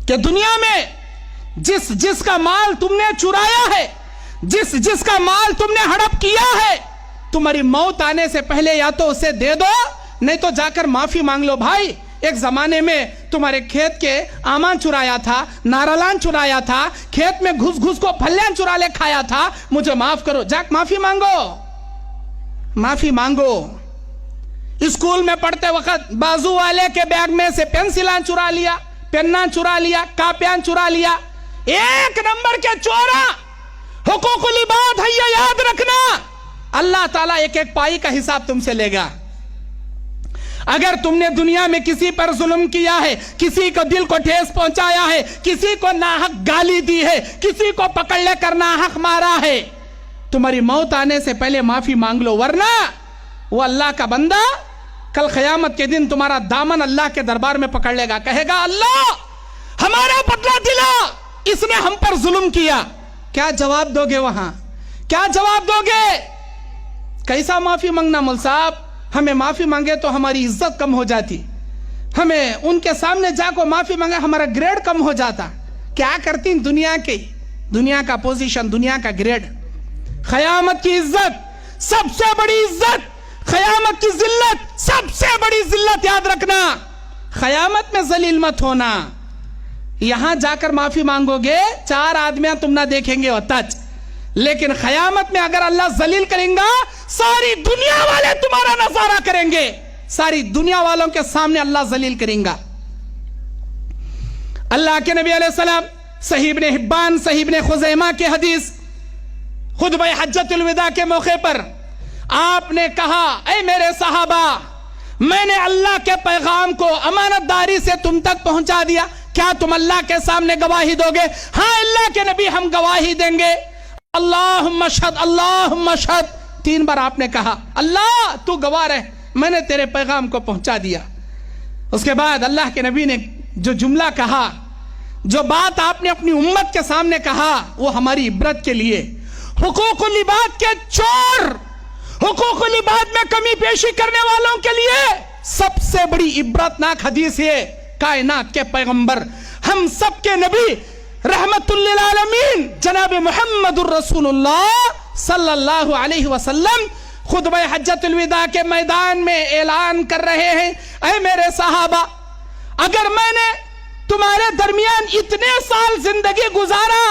کہ دنیا میں جس کا مال تم نے چرایا ہے، جس کا مال تم نے ہڑپ کیا ہے، تمہاری موت آنے سے پہلے یا تو اسے دے دو، نہیں تو جا کر معافی مانگ لو۔ بھائی ایک زمانے میں تمہارے کھیت کے آمان چرایا تھا، نارالان چرایا تھا، کھیت میں گھس گھس کو پھلیاں چرا لے کھایا تھا، مجھے معاف کرو، جا معافی مانگو، معافی مانگو۔ اسکول میں پڑھتے وقت بازو والے کے بیگ میں سے پینسلاں چرا لیا، پیناں چرا لیا، کاپیاں چرا لیا، ایک نمبر کے چورا، حقوق العباد ہے یہ یاد رکھنا، اللہ تعالیٰ ایک ایک پائی کا حساب تم سے لے گا۔ اگر تم نے دنیا میں کسی پر ظلم کیا ہے، کسی کو دل کو ٹھیس پہنچایا ہے، کسی کو ناحق گالی دی ہے، کسی کو پکڑ لے کر ناحق مارا ہے، تمہاری موت آنے سے پہلے معافی مانگ لو، ورنہ وہ اللہ کا بندہ کل قیامت کے دن تمہارا دامن اللہ کے دربار میں پکڑ لے گا، کہے گا اللہ ہمارا بدلہ دلا، اس نے ہم پر ظلم کیا۔ کیا جواب دو گے وہاں؟ کیا جواب دو گے؟ کیسا معافی مانگنا مول صاحب؟ ہمیں معافی مانگے تو ہماری عزت کم ہو جاتی، ہمیں ان کے سامنے جا کو معافی مانگے ہمارا گریڈ کم ہو جاتا۔ کیا کرتی دنیا کا پوزیشن، دنیا کا گریڈ، قیامت کی عزت سب سے بڑی عزت، قیامت کی ذلت سب سے بڑی ذلت، یاد رکھنا، قیامت میں ذلیل مت ہونا۔ یہاں جا کر معافی مانگو گے 4 آدمیاں تم نہ دیکھیں گے تچ، لیکن قیامت میں اگر اللہ ذلیل کریں گا ساری دنیا والے تمہارا نظارہ کریں گے، ساری دنیا والوں کے سامنے اللہ ذلیل کریں گا۔ اللہ کے نبی علیہ السلام صحیح ابن حبان، صحیح ابن خزیمہ کی حدیث، خطبہ حجۃ الوداع کے موقع پر آپ نے کہا اے میرے صحابہ، میں نے اللہ کے پیغام کو امانت داری سے تم تک پہنچا دیا، کیا تم اللہ کے سامنے گواہی دو گے؟ ہاں اللہ کے نبی ہم گواہی دیں گے۔ اللہم اشہد، اللہم اشہد، 3 بار آپ نے کہا اللہ تو گواہ رہ، میں نے تیرے پیغام کو پہنچا دیا۔ اس کے بعد اللہ کے نبی نے جو جملہ کہا، جو بات آپ نے اپنی امت کے سامنے کہا، وہ ہماری عبرت کے لیے، حقوق العباد کے چور، حقوق العباد میں کمی پیشی کرنے والوں کے لیے سب سے بڑی عبرت ناک حدیث ہے۔ کائنات کے پیغمبر، ہم سب کے نبی، رحمت للعالمین جناب محمد الرسول اللہ صلی اللہ علیہ وسلم خطبہ حجۃ الوداع کے میدان میں اعلان کر رہے ہیں، اے میرے صحابہ، اگر میں نے تمہارے درمیان اتنے سال زندگی گزارا،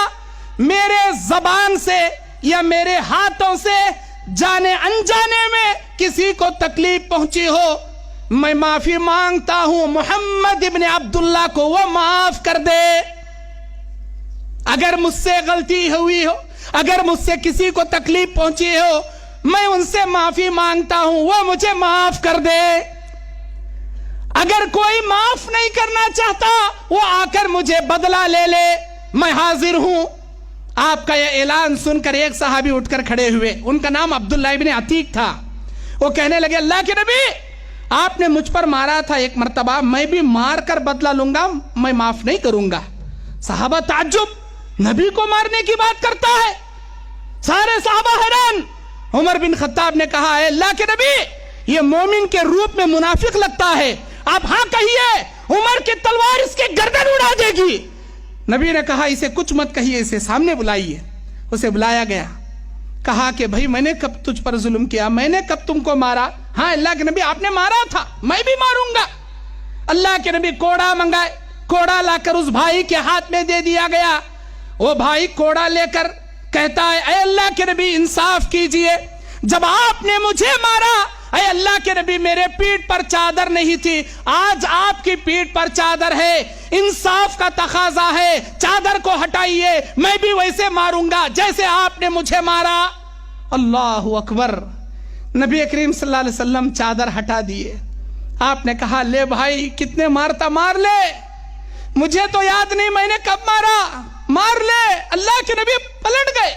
میرے زبان سے یا میرے ہاتھوں سے جانے انجانے میں کسی کو تکلیف پہنچی ہو، میں معافی مانگتا ہوں محمد ابن عبداللہ کو وہ معاف کر دے۔ اگر مجھ سے غلطی ہوئی ہو، اگر مجھ سے کسی کو تکلیف پہنچی ہو، میں ان سے معافی مانگتا ہوں، وہ مجھے معاف کر دے۔ اگر کوئی معاف نہیں کرنا چاہتا، وہ آ کر مجھے بدلہ لے لے، میں حاضر ہوں۔ آپ کا یہ اعلان سن کر ایک صحابی اٹھ کر کھڑے ہوئے، ان کا نام عبداللہ ابن عتیق تھا۔ وہ کہنے لگے اللہ کے نبی، آپ نے مجھ پر مارا تھا ایک مرتبہ، میں بھی مار کر بدلہ لوں گا، میں معاف نہیں کروں گا۔ صحابہ تعجب، نبی کو مارنے کی بات کرتا ہے، سارے صحابہ حیران۔ عمر بن خطاب نے کہا اے اللہ کے نبی، یہ مومن کے روپ میں منافق لگتا ہے، آپ ہاں کہیے، عمر کی تلوار اس کے گردن اڑا دے گی۔ نبی نے کہا اسے کچھ مت کہیے، اسے سامنے بلائیے۔ اسے بلایا گیا، کہا کہ بھائی میں نے کب تجھ پر ظلم کیا، میں نے کب تم کو مارا؟ ہاں اللہ کے نبی آپ نے مارا تھا، میں بھی ماروں گا۔ اللہ کے نبی کوڑا منگائے، کوڑا لا کر اس بھائی کے ہاتھ میں دے دیا گیا۔ وہ بھائی کوڑا لے کر کہتا ہے اے اللہ کے نبی انصاف کیجئے، جب آپ نے مجھے مارا، اے اللہ کے نبی میرے پیٹھ پر چادر نہیں تھی، آج آپ کی پیٹھ پر چادر ہے، انصاف کا تقاضا ہے، چادر کو ہٹائیے، میں بھی ویسے ماروں گا جیسے آپ نے مجھے مارا۔ اللہ اکبر۔ نبی کریم صلی اللہ علیہ وسلم چادر ہٹا دیے۔ آپ نے کہا لے بھائی کتنے مارتا مار لے، مجھے تو یاد نہیں میں نے کب مارا، مار لے۔ اللہ کے نبی پلٹ گئے،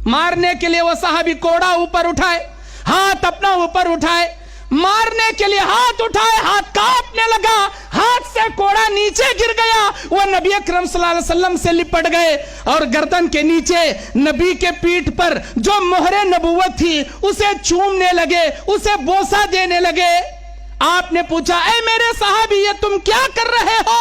مارنے کے لیے وہ صحابی کوڑا اوپر اٹھائے، ہاتھ اپنا اوپر اٹھائے، مارنے کے لیے ہاتھ اٹھائے، ہاتھ کانپنے لگا، ہاتھ سے کوڑا نیچے گر گیا، وہ نبی اکرم صلی اللہ علیہ وسلم سے لپٹ گئے اور گردن کے نیچے نبی کے پیٹھ پر جو مہر نبوت تھی اسے چومنے لگے، اسے بوسہ دینے لگے۔ آپ نے پوچھا اے میرے صحابی یہ تم کیا کر رہے ہو؟